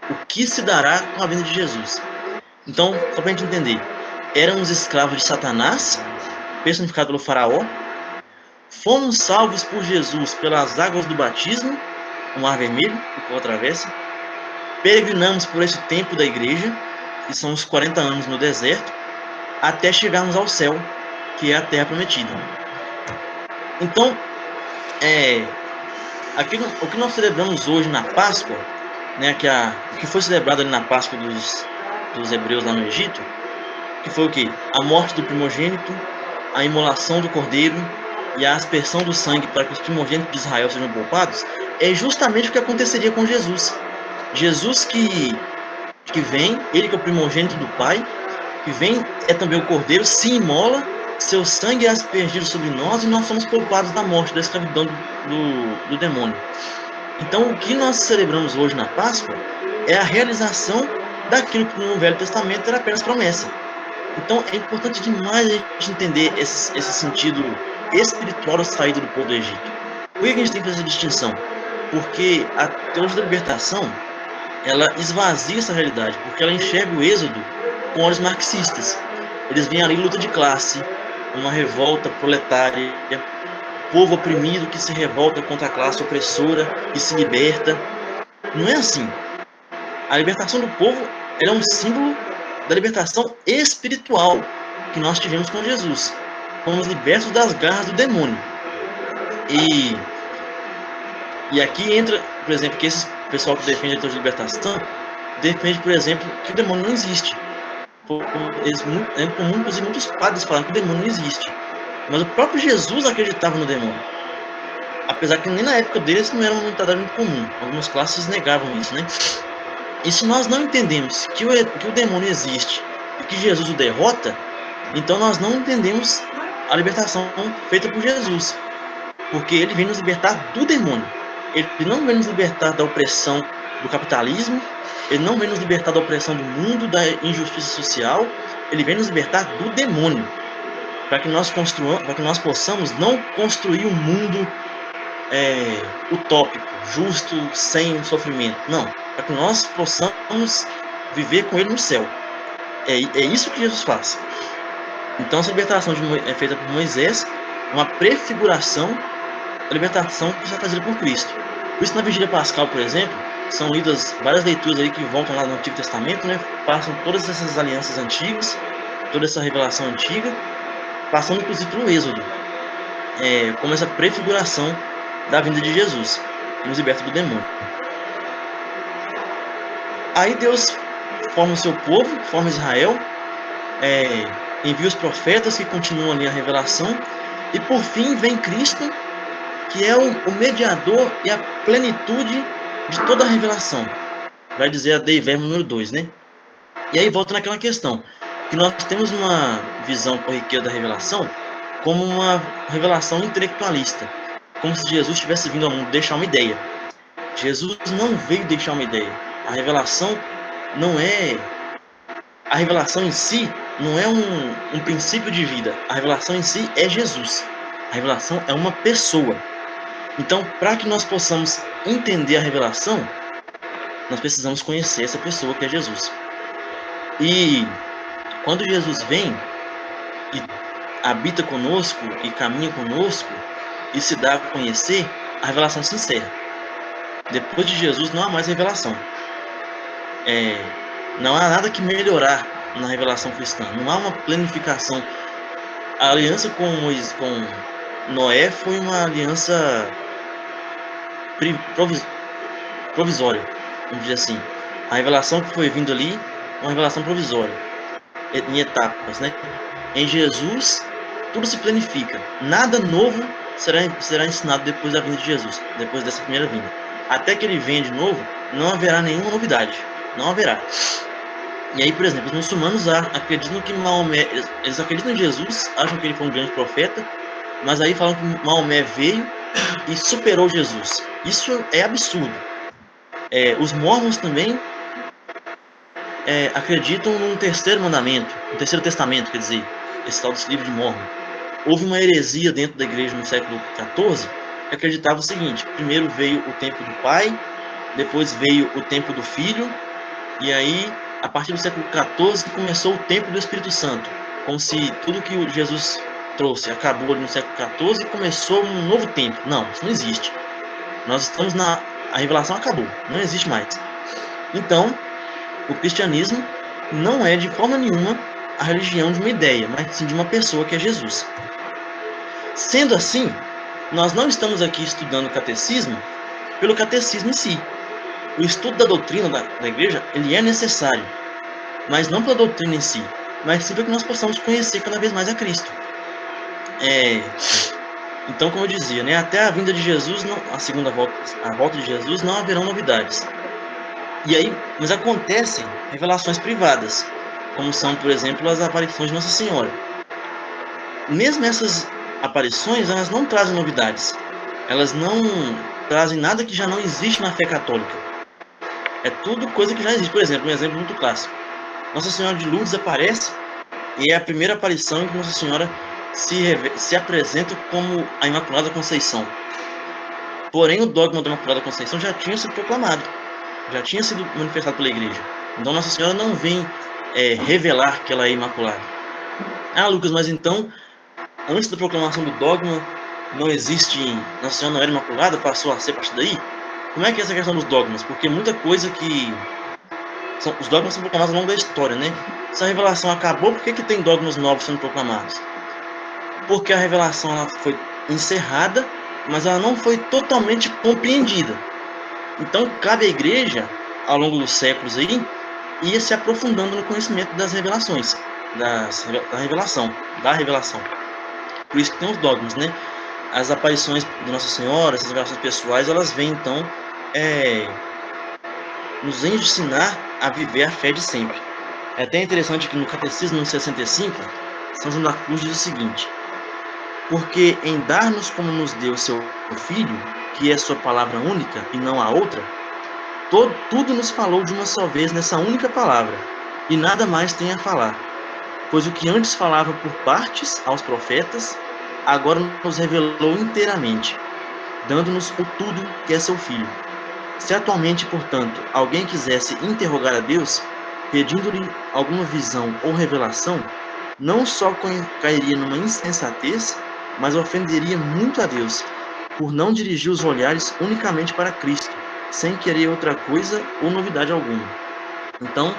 o que se dará com a vinda de Jesus. Então, só para a gente entender, eram os escravos de Satanás, personificado pelo faraó, fomos salvos por Jesus pelas águas do batismo, o mar vermelho, o qual atravessa, peregrinamos por esse tempo da igreja, que são os 40 anos no deserto, até chegarmos ao céu, que é a terra prometida. Então, o que nós celebramos hoje na Páscoa, né, o que foi celebrado ali na Páscoa dos hebreus lá no Egito, que foi o quê? A morte do primogênito, a imolação do cordeiro e a aspersão do sangue para que os primogênitos de Israel sejam poupados, é justamente o que aconteceria com Jesus. Jesus que vem, ele que é o primogênito do Pai, que vem, é também o cordeiro, se imola, seu sangue é aspergido sobre nós e nós somos poupados da morte, da escravidão do demônio. Então, o que nós celebramos hoje na Páscoa é a realização daquilo que no Velho Testamento era apenas promessa. Então, é importante demais a gente entender esse sentido espiritual da saída do povo do Egito. Por que a gente tem que fazer essa distinção? Porque a teologia da libertação, ela esvazia essa realidade, porque ela enxerga o Êxodo com olhos marxistas. Eles veem ali luta de classe, uma revolta proletária, povo oprimido que se revolta contra a classe opressora e se liberta. Não é assim. A libertação do povo é um símbolo da libertação espiritual que nós tivemos com Jesus. Fomos libertos das garras do demônio. E aqui entra, por exemplo, que esse pessoal que defende a teologia de libertação defende, por exemplo, que o demônio não existe. É comum, inclusive, muitos padres falam que o demônio não existe. Mas o próprio Jesus acreditava no demônio. Apesar que nem na época deles não era uma mentalidade muito comum. Algumas classes negavam isso, né? E se nós não entendemos que o demônio existe e que Jesus o derrota, então nós não entendemos a libertação feita por Jesus. Porque ele vem nos libertar do demônio. Ele não vem nos libertar da opressão do capitalismo, ele não vem nos libertar da opressão do mundo, da injustiça social, ele vem nos libertar do demônio. Para que nós possamos não construir um mundo utópico, justo, sem sofrimento. Não, para que nós possamos viver com ele no céu. É isso que Jesus faz. Então essa libertação é feita por Moisés, uma prefiguração da libertação que será trazida por Cristo. Por isso na Vigília Pascal, por exemplo, são lidas várias leituras aí que voltam lá no Antigo Testamento, né? Passam todas essas alianças antigas, toda essa revelação antiga, passando inclusive pelo Êxodo, como essa prefiguração da vinda de Jesus, que nos liberta do demônio. Aí Deus forma o seu povo, forma Israel, envia os profetas que continuam ali a revelação, e por fim vem Cristo, que é o mediador e a plenitude de toda a revelação. Vai dizer a Dei Verbo número 2, né? E aí volta naquela questão, que nós temos uma visão corriqueira da revelação como uma revelação intelectualista, como se Jesus tivesse vindo ao mundo deixar uma ideia. Jesus não veio deixar uma ideia. A revelação em si não é um princípio de vida. A revelação em si é Jesus. A revelação é uma pessoa. Então, para que nós possamos entender a revelação, nós precisamos conhecer essa pessoa que é Jesus. E quando Jesus vem e habita conosco e caminha conosco e se dá a conhecer, a revelação se encerra. Depois de Jesus não há mais revelação. Não há nada que melhorar na revelação cristã. Não há uma planificação. A aliança com Noé foi uma aliança provisória, vamos dizer assim. A revelação que foi vindo ali é uma revelação provisória, em etapas, né? Em Jesus, tudo se planifica. Nada novo será ensinado depois da vinda de Jesus, depois dessa primeira vinda. Até que ele venha de novo, não haverá nenhuma novidade. Não haverá. E aí, por exemplo, os muçulmanos acreditam que Maomé, eles acreditam em Jesus, acham que ele foi um grande profeta, mas aí falam que Maomé veio e superou Jesus. Isso é absurdo. Os mormons também acreditam num terceiro mandamento, no terceiro testamento, quer dizer, esse tal desse livro de Mormon. Houve uma heresia dentro da igreja no século XIV que acreditava o seguinte: primeiro veio o tempo do Pai, depois veio o tempo do Filho, e aí, a partir do século XIV, começou o tempo do Espírito Santo, como se tudo que Jesus trouxe acabou no século XIV e começou um novo tempo. Não, isso não existe. Nós estamos a revelação acabou, não existe mais. Então, o cristianismo não é de forma nenhuma a religião de uma ideia, mas sim de uma pessoa que é Jesus. Sendo assim, nós não estamos aqui estudando o catecismo pelo catecismo em si. O estudo da doutrina da igreja, ele é necessário, mas não pela doutrina em si, mas sim para que nós possamos conhecer cada vez mais a Cristo. Então, como eu dizia, né, até a vinda de Jesus, a volta de Jesus, não haverão novidades. E aí, mas acontecem revelações privadas, como são, por exemplo, as aparições de Nossa Senhora. Mesmo essas aparições, elas não trazem novidades. Elas não trazem nada que já não existe na fé católica. É tudo coisa que já existe. Por exemplo, um exemplo muito clássico. Nossa Senhora de Lourdes aparece e é a primeira aparição em que Nossa Senhora se apresenta como a Imaculada Conceição. Porém, o dogma da Imaculada Conceição já tinha sido proclamado, já tinha sido manifestado pela Igreja. Então, Nossa Senhora não vem revelar que ela é Imaculada. Ah, Lucas, mas então, antes da proclamação do dogma, não existe... Nossa Senhora não era Imaculada, passou a ser a partir daí? Como é que é essa questão dos dogmas? Porque muita coisa que... os dogmas são proclamados ao longo da história, né? Se a revelação acabou, por que tem dogmas novos sendo proclamados? Porque a revelação ela foi encerrada, mas ela não foi totalmente compreendida. Então, cabe à igreja, ao longo dos séculos aí, ir se aprofundando no conhecimento das revelações, da revelação. Por isso que tem os dogmas, né? As aparições de Nossa Senhora, essas revelações pessoais, elas vêm, então, nos ensinar a viver a fé de sempre. É até interessante que no Catecismo, no 65, São João da Cruz diz o seguinte: porque em dar-nos como nos deu seu Filho, que é sua palavra única e não há outra, tudo nos falou de uma só vez nessa única palavra, e nada mais tem a falar. Pois o que antes falava por partes aos profetas, agora nos revelou inteiramente, dando-nos o tudo que é seu Filho. Se atualmente, portanto, alguém quisesse interrogar a Deus, pedindo-lhe alguma visão ou revelação, não só cairia numa insensatez, mas ofenderia muito a Deus, por não dirigir os olhares unicamente para Cristo, sem querer outra coisa ou novidade alguma. Então,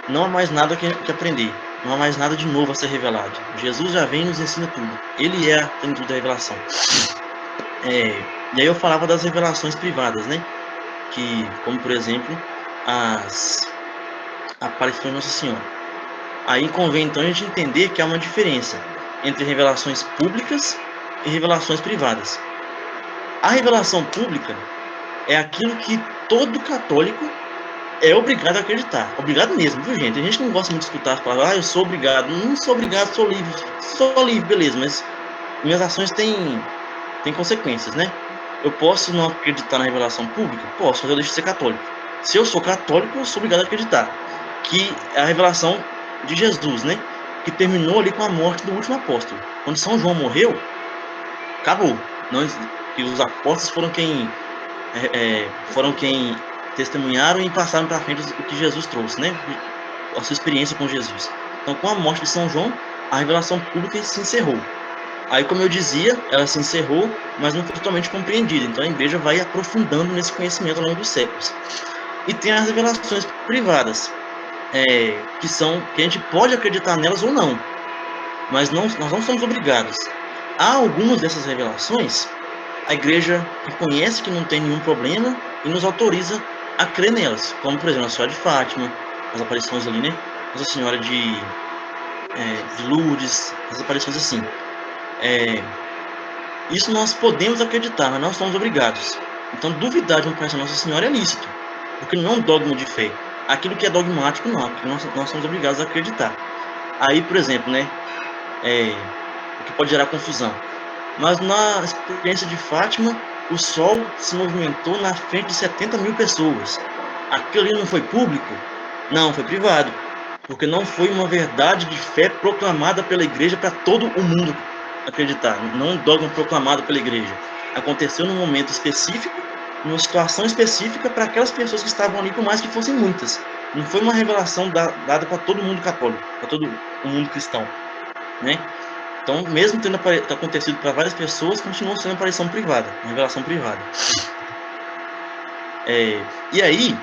não há mais nada que aprender, não há mais nada de novo a ser revelado. Jesus já vem e nos ensina tudo. Ele é a plenitude da revelação. E aí eu falava das revelações privadas, né? Que, como por exemplo, as aparições de Nossa Senhora. Aí convém então a gente entender que há uma diferença entre revelações públicas e revelações privadas. A revelação pública é aquilo que todo católico é obrigado a acreditar. Obrigado mesmo, viu, gente? A gente não gosta muito de escutar as palavras, eu sou obrigado. Não sou obrigado, sou livre. Sou livre, beleza, mas minhas ações têm consequências, né? Eu posso não acreditar na revelação pública? Posso, mas eu deixo de ser católico. Se eu sou católico, eu sou obrigado a acreditar que é a revelação de Jesus, né? Que terminou ali com a morte do último apóstolo. Quando São João morreu, acabou. que os apóstolos foram quem testemunharam e passaram para frente o que Jesus trouxe, né? A sua experiência com Jesus. Então, com a morte de São João, a revelação pública se encerrou. Aí, como eu dizia, ela se encerrou, mas não foi totalmente compreendida. Então, a igreja vai aprofundando nesse conhecimento ao longo dos séculos. E tem as revelações privadas, que a gente pode acreditar nelas ou não, mas nós não somos obrigados. Há algumas dessas revelações, a igreja reconhece que não tem nenhum problema e nos autoriza a crer nelas, como, por exemplo, a Senhora de Fátima, as aparições ali, né? Nossa Senhora de Lourdes, as aparições assim. Isso nós podemos acreditar, mas não somos obrigados. Então, duvidar de uma aparição de Nossa Senhora é lícito, porque não é um dogma de fé. Aquilo que é dogmático, não, porque nós somos obrigados a acreditar. Aí, por exemplo, né, o que pode gerar confusão. Mas na experiência de Fátima, o sol se movimentou na frente de 70 mil pessoas. Aquilo ali não foi público? Não, foi privado. Porque não foi uma verdade de fé proclamada pela igreja para todo o mundo acreditar. Não um dogma proclamado pela igreja. Aconteceu num momento específico, numa situação específica para aquelas pessoas que estavam ali, por mais que fossem muitas. Não foi uma revelação dada para todo mundo católico, para todo o mundo cristão, né? Então, mesmo tendo acontecido para várias pessoas, continua sendo uma aparição privada, uma revelação privada. E aí,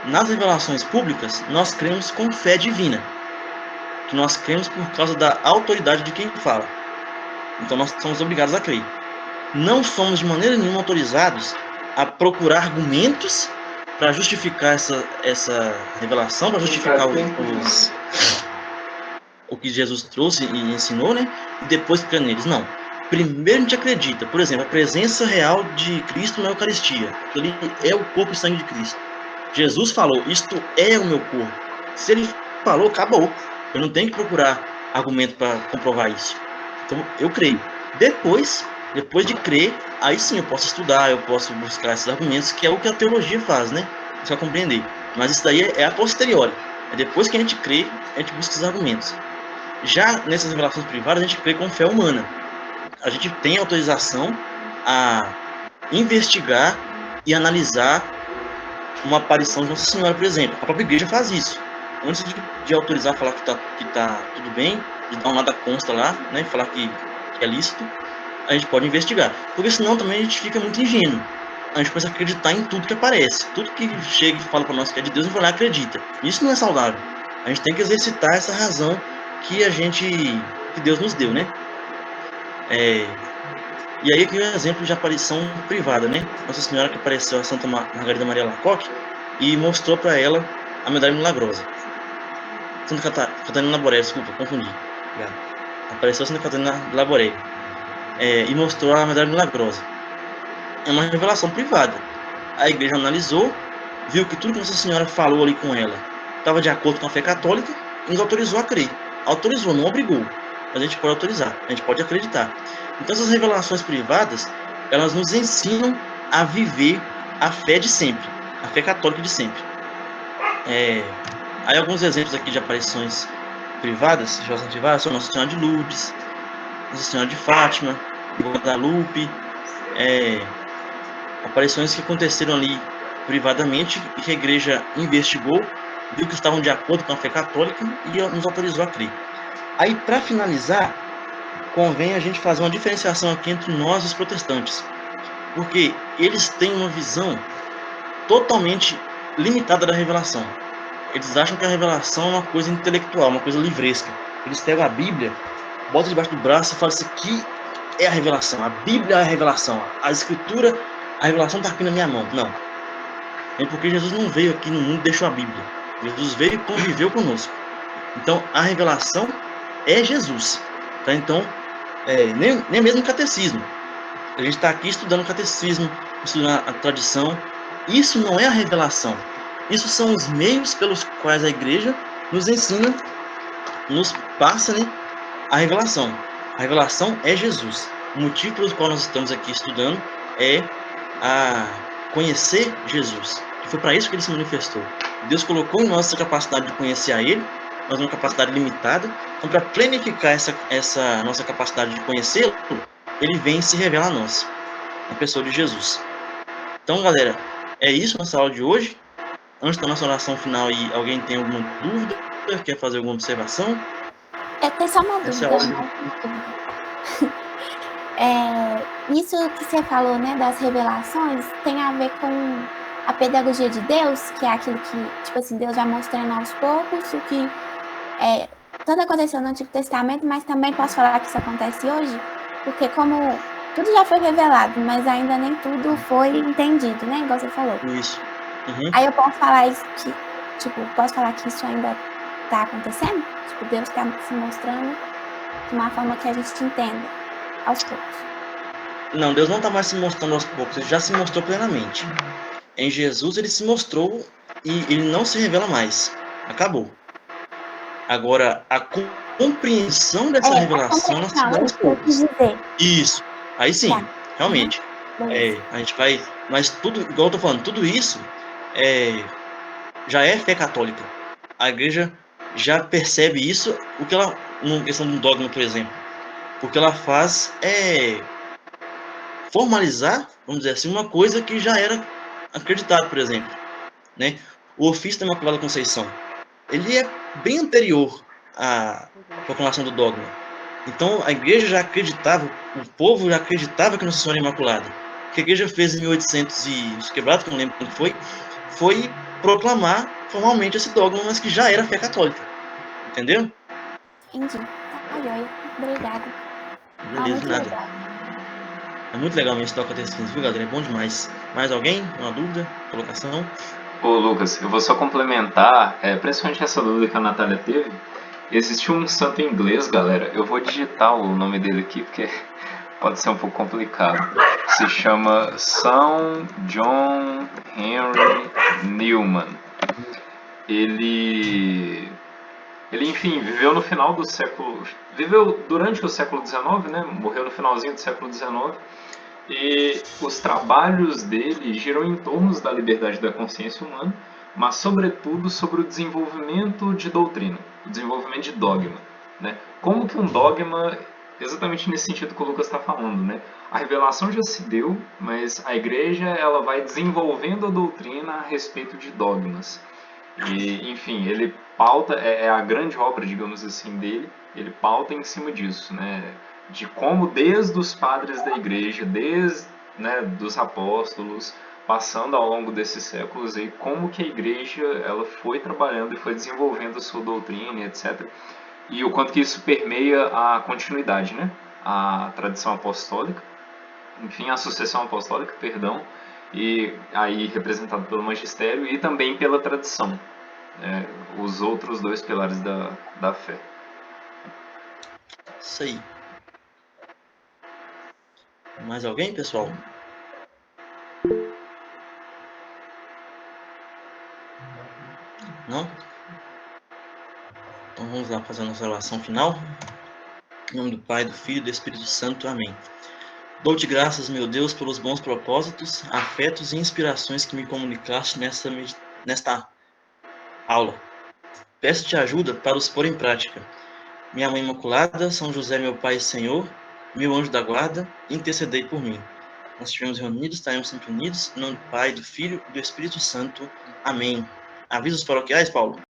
nas revelações públicas, nós cremos com fé divina, que nós cremos por causa da autoridade de quem fala. Então, nós somos obrigados a crer. Não somos de maneira nenhuma autorizados a procurar argumentos para justificar essa revelação, para justificar o que Jesus trouxe e ensinou, né? E depois crer neles. Não. Primeiro a gente acredita, por exemplo, a presença real de Cristo na Eucaristia. Ele é o corpo e sangue de Cristo. Jesus falou, isto é o meu corpo. Se ele falou, acabou. Eu não tenho que procurar argumento para comprovar isso. Então, eu creio. Depois de crer, aí sim eu posso estudar, eu posso buscar esses argumentos, que é o que a teologia faz, né? Você vai compreender. Mas isso daí é a posteriori. É depois que a gente crê, a gente busca esses argumentos. Já nessas revelações privadas, a gente crê com fé humana. A gente tem autorização a investigar e analisar uma aparição de Nossa Senhora, por exemplo. A própria igreja faz isso. Antes de autorizar, falar que tá tudo bem, de dar um nada consta lá, né? Falar que é lícito, a gente pode investigar. Porque senão também a gente fica muito ingênuo. A gente começa a acreditar em tudo que aparece. Tudo que chega e fala para nós que é de Deus, a gente vai lá e acredita. Isso não é saudável. A gente tem que exercitar essa razão que Deus nos deu, né? E aí aqui é um exemplo de aparição privada, né? Nossa Senhora que apareceu a Santa Margarida Maria Alacoque e mostrou para ela a medalha milagrosa. Santa Catarina Laborelli, desculpa, confundi. Obrigado. Apareceu a Santa Catarina Laborelli e mostrou a medalha milagrosa. É uma revelação privada. A igreja analisou, viu que tudo que Nossa Senhora falou ali com ela estava de acordo com a fé católica e nos autorizou a crer. Autorizou, não obrigou. Mas a gente pode autorizar, a gente pode acreditar. Então essas revelações privadas, elas nos ensinam a viver a fé de sempre, a fé católica de sempre. Aí alguns exemplos aqui de aparições privadas, são Nossa Senhora de Lourdes, Nossa Senhora de Fátima, Guadalupe, aparições que aconteceram ali privadamente e que a igreja investigou, viu que estavam de acordo com a fé católica e nos autorizou a crer. Aí, para finalizar, convém a gente fazer uma diferenciação aqui entre nós e os protestantes, porque eles têm uma visão totalmente limitada da revelação. Eles acham que a revelação é uma coisa intelectual, uma coisa livresca. Eles pegam a Bíblia, botam debaixo do braço e falam: isso aqui é a revelação, a Bíblia é a revelação, a Escritura, a revelação está aqui na minha mão. Não. É porque Jesus não veio aqui no mundo e deixou a Bíblia. Jesus veio e conviveu conosco. Então, a revelação é Jesus. Tá? Então, nem mesmo o catecismo. A gente está aqui estudando o catecismo, estudando a tradição. Isso não é a revelação. Isso são os meios pelos quais a igreja nos ensina, nos passa, né, a revelação. A revelação é Jesus. O motivo pelo qual nós estamos aqui estudando é a conhecer Jesus. E foi para isso que ele se manifestou. Deus colocou em nós essa capacidade de conhecer a Ele, nós uma capacidade limitada. Então, para planificar essa nossa capacidade de conhecê-lo, ele vem e se revela a nós, na pessoa de Jesus. Então, galera, é isso nossa aula de hoje. Antes da nossa oração final aí, alguém tem alguma dúvida? Quer fazer alguma observação? Eu tenho só uma Essa é dúvida. a hora de... Isso que você falou, né, das revelações, tem a ver com a pedagogia de Deus, que é aquilo que, tipo assim, Deus vai mostrando aos poucos o que tanto aconteceu no Antigo Testamento, mas também posso falar que isso acontece hoje, porque como tudo já foi revelado, mas ainda nem tudo foi entendido, né, igual você falou. Isso. Uhum. Aí eu posso falar isso que, posso falar que isso ainda tá acontecendo? Tipo, Deus tá se mostrando de uma forma que a gente entenda aos poucos. Não, Deus não está mais se mostrando aos poucos, ele já se mostrou plenamente. Em Jesus ele se mostrou e ele não se revela mais. Acabou. Agora, a compreensão dessa revelação nós tivemos poucos. Isso. Aí sim, realmente. A gente vai. Mas tudo, igual eu tô falando, tudo isso já é fé católica. A igreja já percebe isso, o que ela, numa questão de um dogma, por exemplo, o que ela faz é formalizar, vamos dizer assim, uma coisa que já era acreditado, por exemplo, né? O ofício da Imaculada Conceição, ele é bem anterior à proclamação do dogma. Então, a igreja já acreditava, o povo já acreditava que Nossa Senhora é Imaculada. O que a igreja fez em 1800 e os quebrados, que eu não lembro quando foi proclamar formalmente esse dogma, mas que já era fé católica. Entendeu? Entendi. Ai, obrigada. Beleza, de nada. Legal. É muito legal mesmo esse Toca Testins, viu, galera? É bom demais. Mais alguém? Uma dúvida? Colocação? Ô, Lucas, eu vou só complementar, principalmente essa dúvida que a Natália teve. Existe um santo em inglês, galera. Eu vou digitar o nome dele aqui, porque pode ser um pouco complicado. Se chama São John Henry Newman. Ele, enfim, viveu no final do século... Viveu durante o século XIX, né? Morreu no finalzinho do século XIX. E os trabalhos dele giram em torno da liberdade da consciência humana, mas sobretudo sobre o desenvolvimento de doutrina, o desenvolvimento de dogma, né? Como que um dogma, exatamente nesse sentido que o Lucas está falando, né? A revelação já se deu, mas a igreja ela vai desenvolvendo a doutrina a respeito de dogmas. E, enfim, ele pauta, é a grande obra, digamos assim, dele, ele pauta em cima disso, né? De como desde os padres da igreja, desde, né, dos apóstolos, passando ao longo desses séculos, e como que a igreja ela foi trabalhando e foi desenvolvendo a sua doutrina, etc. E o quanto que isso permeia a continuidade, né? A tradição apostólica, enfim, a sucessão apostólica, perdão, e aí representado pelo magistério e também pela tradição, os outros dois pilares da fé. Isso aí. Mais alguém, pessoal? Não? Então vamos lá fazer a nossa oração final. Em nome do Pai, do Filho e do Espírito Santo. Amém. Dou-te graças, meu Deus, pelos bons propósitos, afetos e inspirações que me comunicaste nesta aula. Peço-te ajuda para os pôr em prática. Minha Mãe Imaculada, São José, meu Pai e Senhor, meu anjo da guarda, intercedei por mim. Nós estivemos reunidos, estaremos sempre unidos, em nome do Pai, do Filho e do Espírito Santo. Amém. Avisos paroquiais, Paulo?